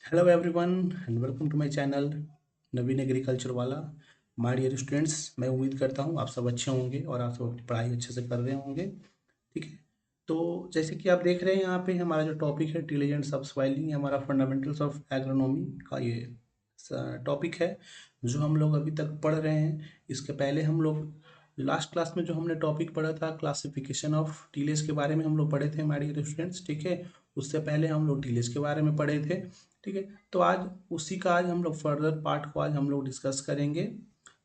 Hello everyone and welcome to my channel Naveen agriculture वाला। My dear students, मैं उम्मीद करता हूँ आप सब अच्छे होंगे और आप सब अपनी पढ़ाई अच्छे से कर रहे होंगे। ठीक है, तो जैसे कि आप देख रहे हैं यहाँ पे हमारा जो टॉपिक है टिलेज एंड सबसॉइलिंग, हमारा फंडामेंटल्स ऑफ एग्रोनॉमी का ये टॉपिक है जो हम लोग अभी तक पढ़ रहे हैं। इसके पहले हम लोग लास्ट क्लास में जो हमने टॉपिक पढ़ा था क्लासिफिकेशन ऑफ टिलेज के बारे में हम लोग पढ़े थे माय डियर स्टूडेंट्स। ठीक है, उससे पहले हम लोग टिलेज के बारे में पढ़े थे। ठीक है, तो आज उसी का आज हम लोग फर्दर पार्ट को आज हम लोग डिस्कस करेंगे।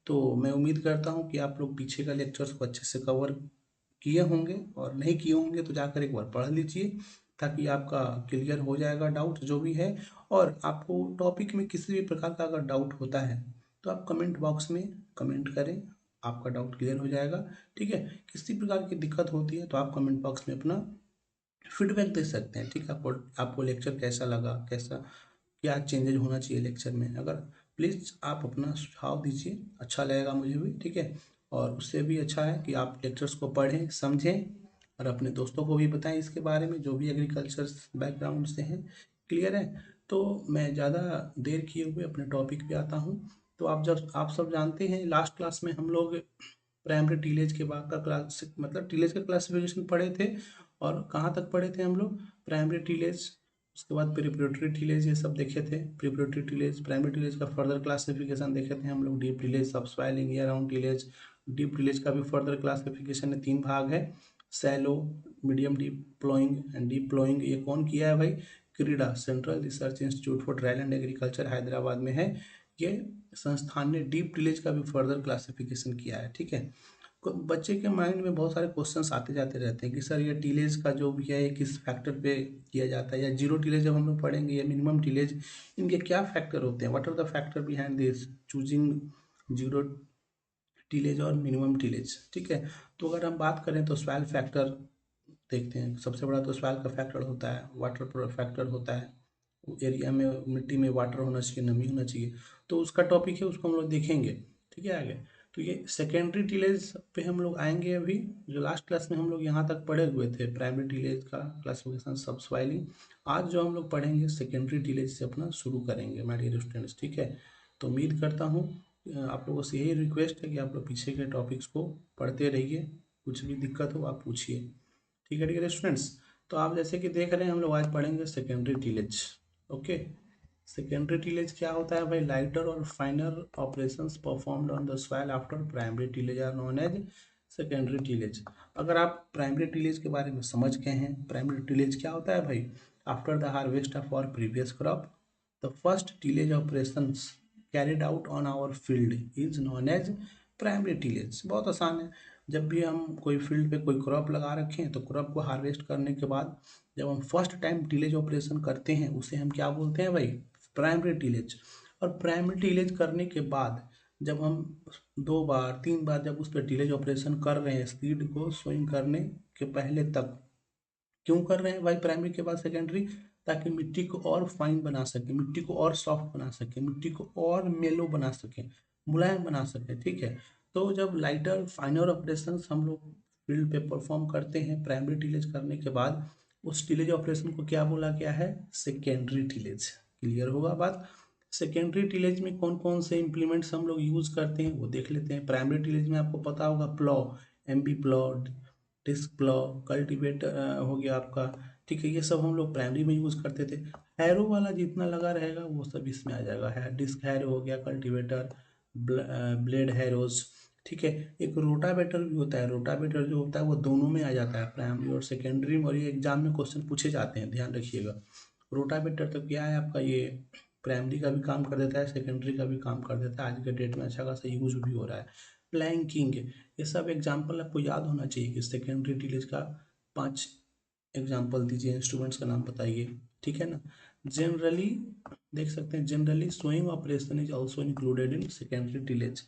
तो मैं उम्मीद करता हूँ कि आप लोग पीछे का लेक्चर्स को अच्छे से कवर किए होंगे, और नहीं किए होंगे तो जाकर एक बार पढ़ लीजिए ताकि आपका क्लियर हो जाएगा डाउट जो भी है। और आपको टॉपिक में किसी भी प्रकार का अगर डाउट होता है तो आप कमेंट बॉक्स में कमेंट करें, आपका डाउट क्लियर हो जाएगा। ठीक है, किसी प्रकार की दिक्कत होती है तो आप कमेंट बॉक्स में अपना फीडबैक दे सकते हैं। ठीक है, आपको आपको लेक्चर कैसा लगा, कैसा क्या चेंजेज होना चाहिए लेक्चर में, अगर प्लीज़ आप अपना सुझाव दीजिए, अच्छा लगेगा मुझे भी। ठीक है, और उससे भी अच्छा है कि आप लेक्चर्स को पढ़ें समझें और अपने दोस्तों को भी बताएं इसके बारे में जो भी एग्रीकल्चर बैकग्राउंड से हैं। क्लियर है, तो मैं ज़्यादा देर किए हुए अपने टॉपिक पे आता हूँ। तो आप सब जानते हैं लास्ट क्लास में हम लोग प्राइमरी टीलेज के बाद का क्लास मतलब टीलेज का क्लासिफिकेशन पढ़े थे। और कहाँ तक पढ़े थे हम लोग? प्राइमरी टीलेज, उसके बाद प्रिपरेटरी टीलेज, ये सब देखे थे। प्रिपरेटरी टीलेज, प्राइमरी टीलेज का फर्दर क्लासिफिकेशन देखे थे हम लोग। Deep tillage, subsoiling, year round tillage. Deep tillage का भी फर्दर क्लासिफिकेशन में 3 भाग है, shallow, medium deep ploughing and deep ploughing. ये कौन किया है भाई? CRIDA, central research institute for dry land agriculture, Hyderabad में है। ये संस्थान ने डीप टीलेज का भी फर्दर क्लासिफिकेशन किया है। ठीक है, बच्चे के माइंड में बहुत सारे क्वेश्चंस आते जाते रहते हैं कि सर ये टीलेज का जो भी है ये किस फैक्टर पे किया जाता है, या जीरो टीलेज जब हम लोग पढ़ेंगे या मिनिमम टीलेज, इनके क्या फैक्टर होते हैं, what are the factor behind this choosing zero tillage और मिनिमम टीलेज। ठीक है, तो अगर हम बात करें तो सॉइल फैक्टर देखते हैं। सबसे बड़ा तो सॉइल का फैक्टर होता है, वाटर फैक्टर होता है, एरिया में मिट्टी में वाटर होना चाहिए, नमी होना चाहिए, तो उसका टॉपिक है, उसको हम लोग देखेंगे। ठीक है, आगे तो ये सेकेंडरी टीलेज पे हम लोग आएंगे। अभी जो लास्ट क्लास में हम लोग यहाँ तक पढ़े हुए थे प्राइमरी टीलेज का क्लासिफिकेशन, सब सॉइलिंग, आज जो हम लोग पढ़ेंगे सेकेंडरी टीलेज से अपना शुरू करेंगे माय डियर स्टूडेंट्स। ठीक है, तो उम्मीद करता हूँ आप लोगों से यही रिक्वेस्ट है कि आप लोग पीछे के टॉपिक्स को पढ़ते रहिए, कुछ भी दिक्कत हो आप पूछिए। ठीक है डियर स्टूडेंट्स, तो आप जैसे कि देख रहे हैं हम लोग आज पढ़ेंगे secondary tillage. Okay, secondary tillage क्या होता है भाई? लाइटर और finer operations performed on the soil after primary tillage are known as secondary tillage. अगर आप प्राइमरी टीलेज के बारे में समझ गए हैं, प्राइमरी टीलेज क्या होता है भाई? After the harvest of our previous crop, the first tillage operations carried out on our field is known as primary tillage. बहुत आसान है, जब भी हम कोई फील्ड पे कोई क्रॉप लगा रखें तो क्रॉप को हार्वेस्ट करने के बाद जब हम फर्स्ट टाइम टीलेज ऑपरेशन करते हैं उसे हम क्या बोलते हैं भाई? Primary tillage. और प्राइमरी टीलेज करने के बाद जब हम 2 बार 3 बार जब उस पर टीलेज ऑपरेशन कर रहे हैं सीड को सोइंग करने के पहले तक, क्यों कर रहे हैं भाई प्राइमरी के बाद सेकेंडरी? ताकि मिट्टी को और फाइन बना सके, मिट्टी को और सॉफ्ट बना सके, मिट्टी को और मेलो बना सके, मुलायम बना सके। ठीक है, तो जब लाइटर फाइनर ऑपरेशन हम लोग फील्ड पे परफॉर्म करते हैं प्राइमरी टीलेज करने के बाद, उस टीलेज ऑपरेशन को क्या बोला गया है? Secondary tillage. क्लियर होगा बात? सेकेंडरी टीलेज में कौन कौन से इंप्लीमेंट्स हम लोग यूज करते हैं वो देख लेते हैं। प्राइमरी टीलेज में आपको पता होगा plough, MB plough, disc plough, cultivator हो गया आपका। ठीक है, ये सब हम लोग प्राइमरी में यूज़ करते थे। हैरो वाला जितना लगा रहेगा वो सब इसमें आ जाएगा, है डिस्क हैरो हो गया, कल्टीवेटर, ब्लेड हैरोज। ठीक है, एक रोटावेटर भी होता है, रोटावेटर जो होता है वो दोनों में आ जाता है, प्राइमरी और सेकेंडरी में, और ये एग्जाम में क्वेश्चन पूछे जाते हैं, ध्यान रखिएगा। रोटावेटर तो क्या है आपका, ये प्राइमरी का भी काम कर देता है, सेकेंडरी का भी काम कर देता है, आज के डेट में अच्छा खासा यूज भी हो रहा है। प्लैंकिंग, ये सब एग्जाम्पल आपको याद होना चाहिए कि सेकेंडरी टीलेज का 5 एग्जाम्पल दीजिए, इंस्ट्रूमेंट्स का नाम बताइए। ठीक है ना? जनरली देख सकते हैं, generally sowing operation is also included in secondary tillage.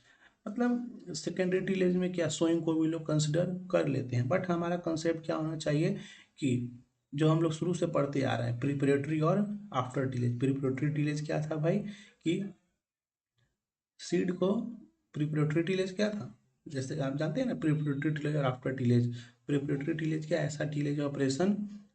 मतलब सेकेंडरी टीलेज में क्या सोइंग को भी लोग कंसिडर कर लेते हैं, बट हमारा कंसेप्ट क्या होना चाहिए कि जो हम लोग शुरू से पढ़ते आ रहे हैं प्रिपरेटरी और आफ्टर टीलेज। प्रिपरेटरी टीलेज क्या था भाई? कि सीड को, प्रिपरेटरी टीलेज क्या था? जैसे आप जानते हैं ना प्रिपरेटरी टीलेज और आफ्टर टीलेज। प्रिपरेटरी टीलेज क्या? ऐसा टीलेज ऑपरेशन,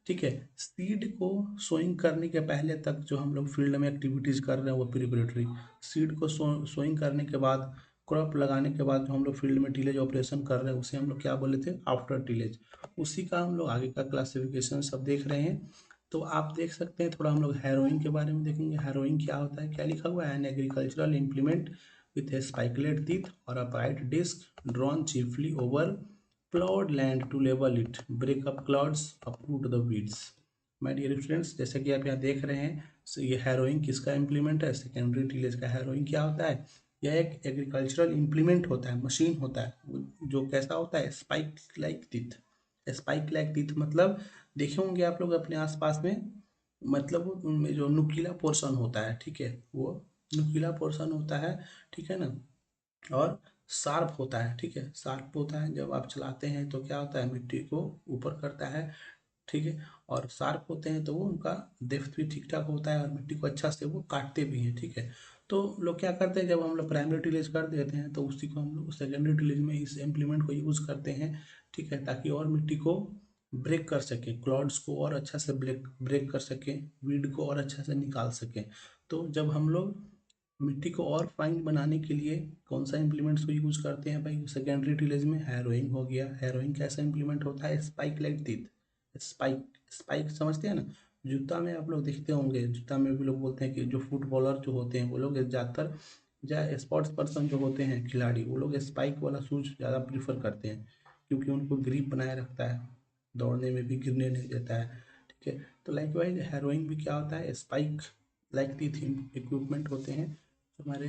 ठीक है। सीड को सोइंग करने के पहले तक जो हम लोग फील्ड में एक्टिविटीज़ कर रहे हैं वो प्रिपरेटरी। सीड को सोइंग करने के बाद, क्रॉप लगाने के बाद जो हम लोग फील्ड में टीलेज ऑपरेशन कर रहे हैं उसे हम लोग क्या बोले थे, आफ्टर टीलेज। उसी का हम लोग आगे का क्लासिफिकेशन सब देख रहे हैं। तो आप देख सकते हैं, थोड़ा हम लोग हैरोइंग के बारे में देखेंगे। हैरोइंग क्या होता है, क्या लिखा हुआ है, an agricultural implement with a spikelet teeth और upright disc drawn chiefly over plowed land to level it, break up clouds, uproot the weeds। My dear students, जैसे कि आप यहाँ देख रहे हैं, ये हैरोइंग किसका इम्प्लीमेंट है, सेकेंडरी टीलेज का। हैरोइंग क्या होता है, यह एक एग्रीकल्चरल इम्प्लीमेंट होता है, मशीन होता है जो कैसा होता है, spike like teeth. Spike like teeth मतलब देखे होंगे आप लोग अपने आसपास में, मतलब उनमें जो नुकीला पोर्शन होता है, ठीक है, वो नुकीला पोर्शन होता है, ठीक है ना, और शार्प होता है, ठीक है, शार्प होता है। जब आप चलाते हैं तो क्या होता है, मिट्टी को ऊपर करता है, ठीक है, और शार्प होते हैं तो वो उनका डेप्थ भी ठीक ठाक होता है और मिट्टी को अच्छा से वो काटते भी हैं, ठीक है। तो लोग क्या करते हैं, जब हम लोग प्राइमरी टिलेज कर देते हैं तो उसी को हम लोग सेकेंडरी टिलेज में इस इम्प्लीमेंट को यूज़ करते हैं, ठीक है, ताकि और मिट्टी को ब्रेक कर सकें, क्लॉड्स को और अच्छा से ब्रेक ब्रेक कर सकें, वीड को और अच्छा से निकाल सकें। तो जब हम लोग मिट्टी को और फाइन बनाने के लिए कौन सा इम्प्लीमेंट्स को यूज़ करते हैं भाई, सेकेंडरी टिलेज में हैरोइंग हो गया। हैरोइंग कैसा इम्प्लीमेंट होता है, spike like teeth. Spike, spike समझते हैं ना, जूता में आप लोग देखते होंगे, जूता में भी लोग बोलते हैं कि जो फुटबॉलर जो होते हैं वो लोग ज़्यादातर, या स्पोर्ट्स पर्सन जो होते हैं खिलाड़ी, वो लोग स्पाइक वाला शूज ज़्यादा प्रीफर करते हैं, क्योंकि उनको ग्रिप बनाए रखता है, दौड़ने में भी गिरने नहीं देता है, ठीक है। तो लाइक वाइज हैरोइंग भी क्या होता है, स्पाइक लाइक टीथ इक्विपमेंट होते हैं, हमारे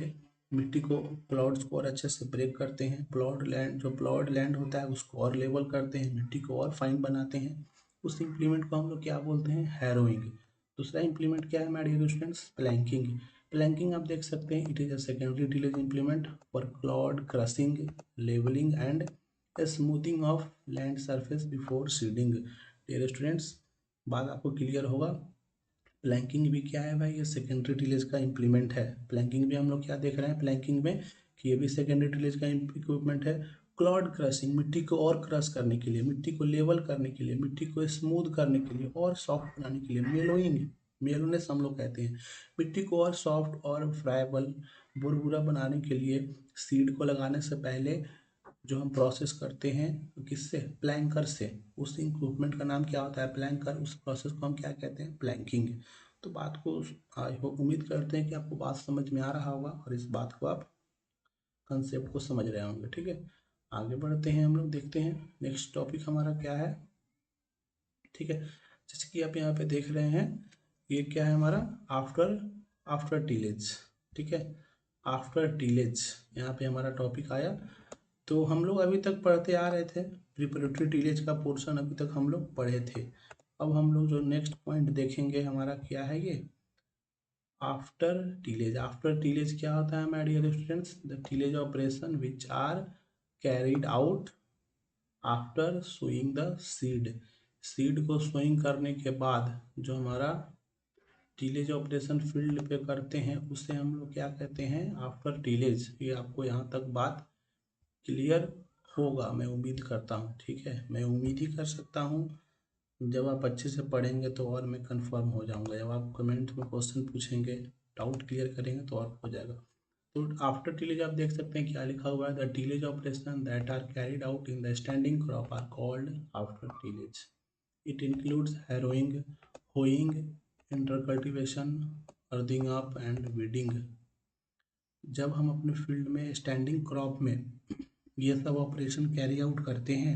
मिट्टी को, प्लॉट्स को और अच्छे से ब्रेक करते हैं। प्लॉट लैंड, जो प्लॉट लैंड होता है उसको और लेवल करते हैं, मिट्टी को और फाइन बनाते हैं। उस इम्प्लीमेंट को हम लोग क्या बोलते हैं, हैरोइंग। दूसरा इम्प्लीमेंट क्या है हमारे डियर स्टूडेंट्स, प्लैंकिंग। प्लैंकिंग आप देख सकते हैं, it is a secondary tillage implement for clod crushing, levelling and smoothing of land surface before seeding. Dear students, बात आपको क्लियर होगा। प्लैंकिंग भी क्या है भाई, ये सेकेंडरी टिलेज का इम्प्लीमेंट है। प्लैंकिंग भी हम लोग क्या देख रहे हैं प्लैंकिंग में, कि ये भी सेकेंडरी टिलेज का इक्विपमेंट है। क्लॉड क्रशिंग, मिट्टी को और क्रश करने के लिए, मिट्टी को लेवल करने के लिए, मिट्टी को स्मूथ करने के लिए और सॉफ्ट बनाने के लिए। मेलोइंग, मेलोनेस हम लोग कहते हैं, मिट्टी को और सॉफ्ट और फ्राइबल, बुरबुरा बनाने के लिए सीड को लगाने से पहले जो हम प्रोसेस करते हैं, किससे, प्लैंकर से। उस इक्विपमेंट का नाम क्या होता है, प्लैंकर। उस प्रोसेस को हम क्या कहते हैं, प्लैंकिंग। तो बात को, आई होप, उम्मीद करते हैं कि आपको बात समझ में आ रहा होगा और इस बात को आप कंसेप्ट को समझ रहे होंगे, ठीक है। आगे बढ़ते हैं, हम लोग देखते हैं नेक्स्ट टॉपिक हमारा क्या है, ठीक है। जैसे कि आप यहाँ पे देख रहे हैं, ये क्या है हमारा, आफ्टर आफ्टर टीलेज, ठीक है। आफ्टर टीलेज यहाँ पे हमारा टॉपिक आया। तो हम लोग अभी तक पढ़ते आ रहे थे, प्रिपरेटरी टीलेज का पोर्शन अभी तक हम लोग पढ़े थे। अब हम लोग जो नेक्स्ट पॉइंट देखेंगे हमारा क्या है, ये आफ्टर टीलेज। आफ्टर टीलेज क्या होता है my dear students, the tillage operation which are carried out after sowing the seed. Seed को सोइंग करने के बाद जो हमारा टीलेज ऑपरेशन फील्ड पे करते हैं उसे हम लोग क्या कहते हैं, आफ्टर टीलेज। ये आपको यहाँ तक बात क्लियर होगा मैं उम्मीद करता हूँ, ठीक है। मैं उम्मीद ही कर सकता हूँ, जब आप अच्छे से पढ़ेंगे तो और मैं कंफर्म हो जाऊँगा। जब आप कमेंट में क्वेश्चन पूछेंगे, डाउट क्लियर करेंगे तो और हो जाएगा। तो आफ्टर टीलेज आप देख सकते हैं क्या लिखा हुआ है, the tillage operation that are carried out in the standing crop are called after tillage. It includes harrowing, hoeing, intercultivation, earthing up and weeding. जब हम अपने फील्ड में स्टैंडिंग क्रॉप में ये सब ऑपरेशन कैरी आउट करते हैं,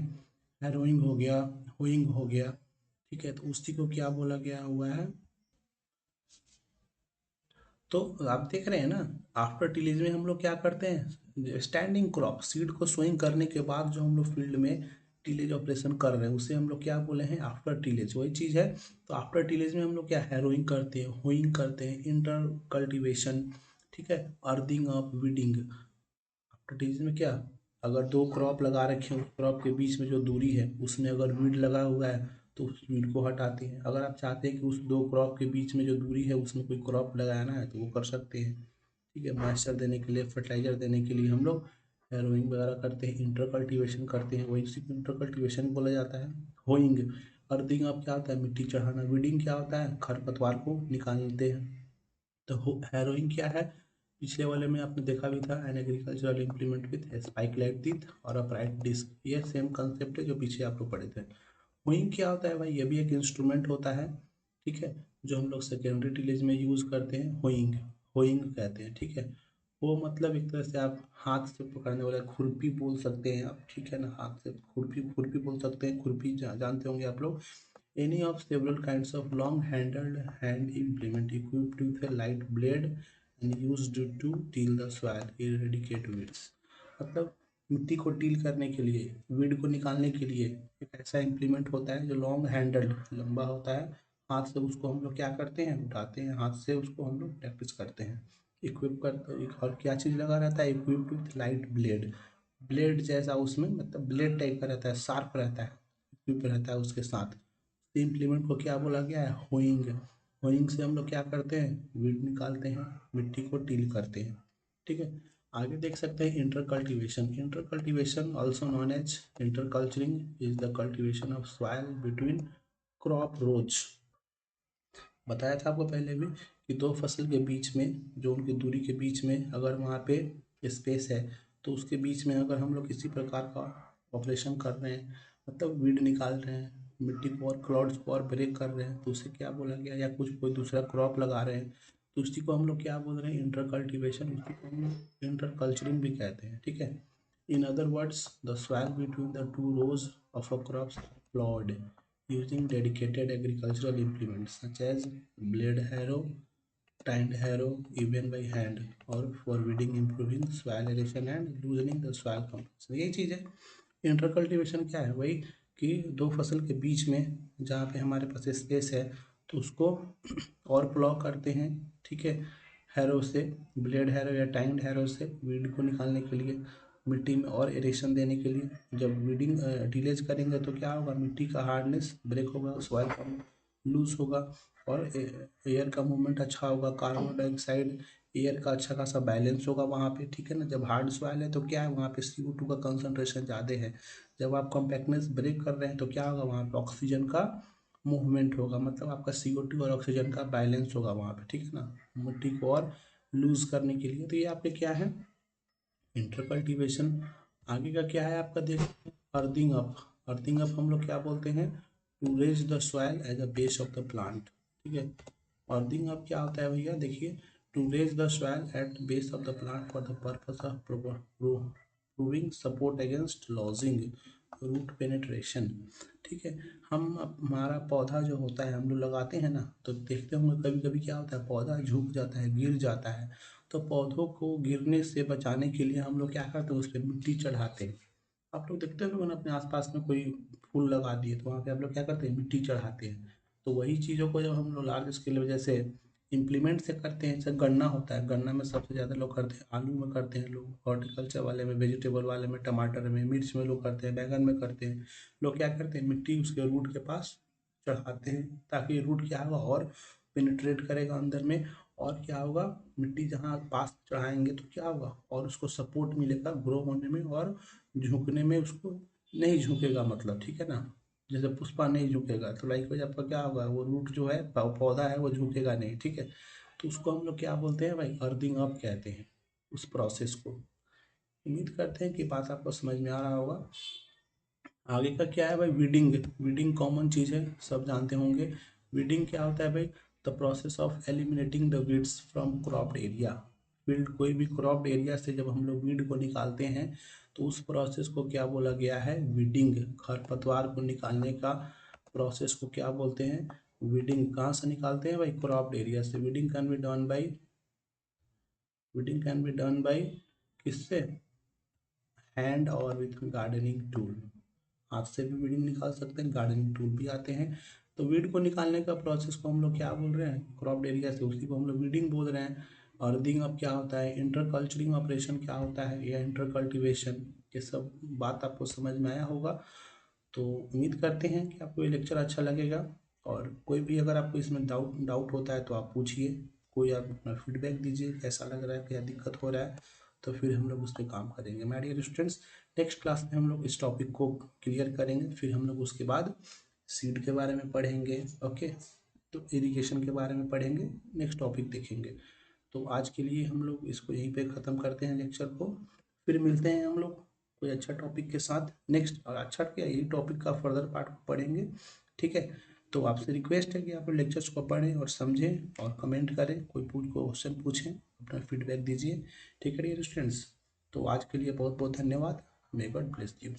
हैरोइंग हो गया, होइंग हो गया, ठीक है, तो उसी को क्या बोला गया हुआ है। तो आप देख रहे हैं ना, आफ्टर टीलेज में हम लोग क्या करते हैं, स्टैंडिंग क्रॉप, सीड को सोइंग करने के बाद जो हम लोग फील्ड में टीलेज ऑपरेशन कर रहे हैं उसे हम लोग क्या बोले हैं, आफ्टर टीलेज, वही चीज़ है। तो आफ्टर टीलेज में हम लोग क्या, हैरोइंग करते हैं, होइंग करते हैं, इंटर कल्टिवेशन, ठीक है, earthing up, weeding. After tillage में क्या, अगर दो क्रॉप लगा रखे हैं, उस क्रॉप के बीच में जो दूरी है उसमें अगर वीड लगा हुआ है तो उस वीड को हटाते हैं। अगर आप चाहते हैं कि उस दो क्रॉप के बीच में जो दूरी है उसमें कोई क्रॉप लगाना है तो वो कर सकते हैं, ठीक है। मॉइस्चर देने के लिए, फर्टिलाइजर देने के लिए हम लोग हैरोइंग वगैरह करते हैं, इंटर कल्टीवेशन करते हैं, वही उसी को इंटर कल्टीवेशन बोला जाता है। होइंग, अर्थिंग अप क्या होता है, मिट्टी चढ़ाना। वीडिंग क्या होता है, खरपतवार को निकालते हैं। तो हैरोइंग क्या है, पिछले वाले में आपने देखा भी था, N agricultural implement with spike light teeth और अपराइट डिस्क, ये सेम कंसेप्ट है जो पीछे आप लोग पढ़े थे। होइंग क्या होता है भाई, ये भी एक इंस्ट्रूमेंट होता है, ठीक है, जो हम लोग सेकेंडरी टिलेज में यूज़ करते हैं। होइंग, होइंग कहते हैं, ठीक है। वो मतलब एक तरह से आप हाथ से पकड़ने वाला खुरपी बोल सकते हैं आप, ठीक है ना, हाथ से खुरपी, खुरपी बोल सकते हैं, खुरपी जानते होंगे आप लोग। Any of several kinds of long handled hand implement equipped with a light blade and used to till the soil eradicate weeds. मतलब मिट्टी को टील करने के लिए, वीड को निकालने के लिए एक ऐसा इम्प्लीमेंट होता है जो लॉन्ग हैंडल्ड, लंबा होता है। हाथ से उसको हम लोग क्या करते हैं, उठाते हैं, हाथ से उसको हम लोग प्रैक्टिस करते हैं। इक्विप करते, और क्या चीज़ लगा रहता है, equipped with light blade, blade जैसा उसमें, मतलब ब्लेड टाइप का रहता है, शार्प रहता है, इक्विप रहता है उसके साथ। इम्प्लीमेंट को क्या बोला गया है, होइंग। होइंग से हम लोग क्या करते हैं, वीड निकालते हैं, मिट्टी को टील करते हैं, ठीक है। आगे देख सकते हैं inter cultivation. Inter cultivation also known as inter culturing is the cultivation of soil between crop rows. बताया था आपको पहले भी कि दो फसल के बीच में, जो उनकी दूरी के बीच में अगर वहाँ पे स्पेस है, तो उसके बीच में अगर हम लोग किसी प्रकार का ऑपरेशन कर रहे हैं, मतलब वीड निकाल रहे हैं, मिट्टी को और क्लॉड्स को और ब्रेक कर रहे हैं, तो उसे क्या बोला गया, या कुछ कोई दूसरा क्रॉप लगा रहे हैं, तो उसी को हम लोग क्या बोल रहे हैं, इंटर कल्टिवेशन, उसी को हम लोग इंटर कल्चरिंग भी कहते हैं, ठीक है। In other words the soil between the two rows of a crops ploughed using dedicated agricultural implements such as blade harrow, tined harrow, even by hand, or for weeding, improving soil aeration and loosening the soil composition। यही चीज़ है। इंटरकल्टिवेशन क्या है, वही कि दो फसल के बीच में जहाँ पे हमारे पास स्पेस है, तो उसको और प्लॉ करते हैं, ठीक है, हैरो से, ब्लेड हैरो या टाइंड हैरो से, वीड को निकालने के लिए, मिट्टी में और एरेशन देने के लिए। जब वीडिंग डिलेज करेंगे तो क्या होगा, मिट्टी का हार्डनेस ब्रेक होगा, सॉइल का लूज होगा, और एयर का मूवमेंट अच्छा होगा, कार्बन डाइऑक्साइड एयर का अच्छा खासा बैलेंस होगा वहाँ पे, ठीक है ना। जब हार्ड सॉइल है तो क्या है, वहाँ पे CO2 का कंसनट्रेशन ज़्यादा है। जब आप कॉम्पैक्टनेस ब्रेक कर रहे हैं तो क्या होगा, वहाँ पे ऑक्सीजन का मूवमेंट होगा, मतलब आपका CO2 और ऑक्सीजन का बैलेंस होगा वहाँ पे, ठीक है ना, मिट्टी को और लूज करने के लिए। तो ये आपके क्या है, इंटर कल्टीवेशन। आगे का क्या है आपका, देख, अर्थिंग अप। अर्थिंग अप हम लोग क्या बोलते हैं, to raise the soil as a base of the plant, ठीक है। अर्थिंग अप क्या होता है भैया, देखिए, to raise the soil at base of the plant for the purpose of proving support against lodging root penetration, ठीक है। हमारा पौधा जो होता है, हम लोग लगाते हैं ना, तो देखते होंगे कभी कभी क्या होता है, पौधा झुक जाता है, गिर जाता है। तो पौधों को गिरने से बचाने के लिए हम लोग क्या करते हैं, उस पर मिट्टी चढ़ाते हैं। आप लोग देखते हो ना, अपने आसपास में कोई फूल लगा दिए तो वहाँ पे आप लोग क्या करते हैं, मिट्टी चढ़ाते हैं। तो वही चीज़ों को जब हम लोग लार्ज स्केल में जैसे इम्प्लीमेंट से करते हैं, जैसे गन्ना होता है, गन्ना में सबसे ज़्यादा लोग करते हैं, आलू में करते हैं लोग, हॉर्टिकल्चर वाले में, वेजिटेबल वाले में, टमाटर में, मिर्च में लोग करते हैं, बैंगन में करते हैं। लोग क्या करते हैं, मिट्टी उसके रूट के पास चढ़ाते हैं, ताकि रूट क्या होगा, और पेनिट्रेट करेगा अंदर में, और क्या होगा, मिट्टी जहाँ पास चढ़ाएंगे तो क्या होगा, और उसको सपोर्ट मिलेगा ग्रो होने में, और झुकने में उसको नहीं झुकेगा, मतलब, ठीक है ना। जैसे पुष्पा नहीं झुकेगा, तो लाइक वाइज आपका क्या होगा, वो रूट जो है, पौधा है, वो झुकेगा नहीं, ठीक है। तो उसको हम लोग क्या बोलते हैं भाई, अर्थिंग अप कहते हैं उस प्रोसेस को। उम्मीद करते हैं कि बात आपको समझ में आ रहा होगा। आगे का क्या है भाई, वीडिंग। वीडिंग कॉमन चीज़ है, सब जानते होंगे। वीडिंग क्या होता है भाई, the process of eliminating the weeds from cropped area. Field, कोई भी क्रॉप्ड एरिया से जब हम लोग वीड को निकालते हैं, तो उस प्रोसेस को क्या बोला गया है, वीडिंग। खरपतवार को निकालने का प्रोसेस को क्या बोलते हैं, वीडिंग। कहाँ से निकालते हैं भाई, क्रॉप्ड एरिया से। Weeding can be done by, weeding can be done by, किससे, हैंड और विथ गार्डनिंग टूल। हाथ से भी वीडिंग निकाल सकते हैं, गार्डनिंग टूल भी आते हैं। तो वीड को निकालने का प्रोसेस को हम लोग क्या बोल रहे हैं, क्रॉप्ड एरिया से, उसी को हम लोग वीडिंग बोल रहे हैं। अर्थिंग अब क्या होता है, इंटर कल्चरिंग ऑपरेशन क्या होता है, या इंटर कल्टिवेशन, ये सब बात आपको समझ में आया होगा। तो उम्मीद करते हैं कि आपको ये लेक्चर अच्छा लगेगा, और कोई भी अगर आपको इसमें डाउट डाउट होता है तो आप पूछिए, कोई आप अपना फीडबैक दीजिए, कैसा लग रहा है, क्या दिक्कत हो रहा है, तो फिर हम लोग उस पर काम करेंगे। My dear students, next class में हम लोग इस टॉपिक को क्लियर करेंगे, फिर हम लोग उसके बाद सीड के बारे में पढ़ेंगे। ओके, तो इरिगेशन के बारे में पढ़ेंगे, नेक्स्ट टॉपिक देखेंगे। तो आज के लिए हम लोग इसको यहीं पे ख़त्म करते हैं लेक्चर को, फिर मिलते हैं हम लोग कोई अच्छा टॉपिक के साथ नेक्स्ट। और अच्छा क्या, यही टॉपिक का फर्दर पार्ट पढ़ेंगे, ठीक है। तो आपसे रिक्वेस्ट है कि आप लेक्चर्स को पढ़ें और समझें और कमेंट करें, कोई क्वेश्चन पूछें, अपना फीडबैक दीजिए, ठीक है डियर स्टूडेंट्स। तो आज के लिए बहुत बहुत धन्यवाद। May God bless you.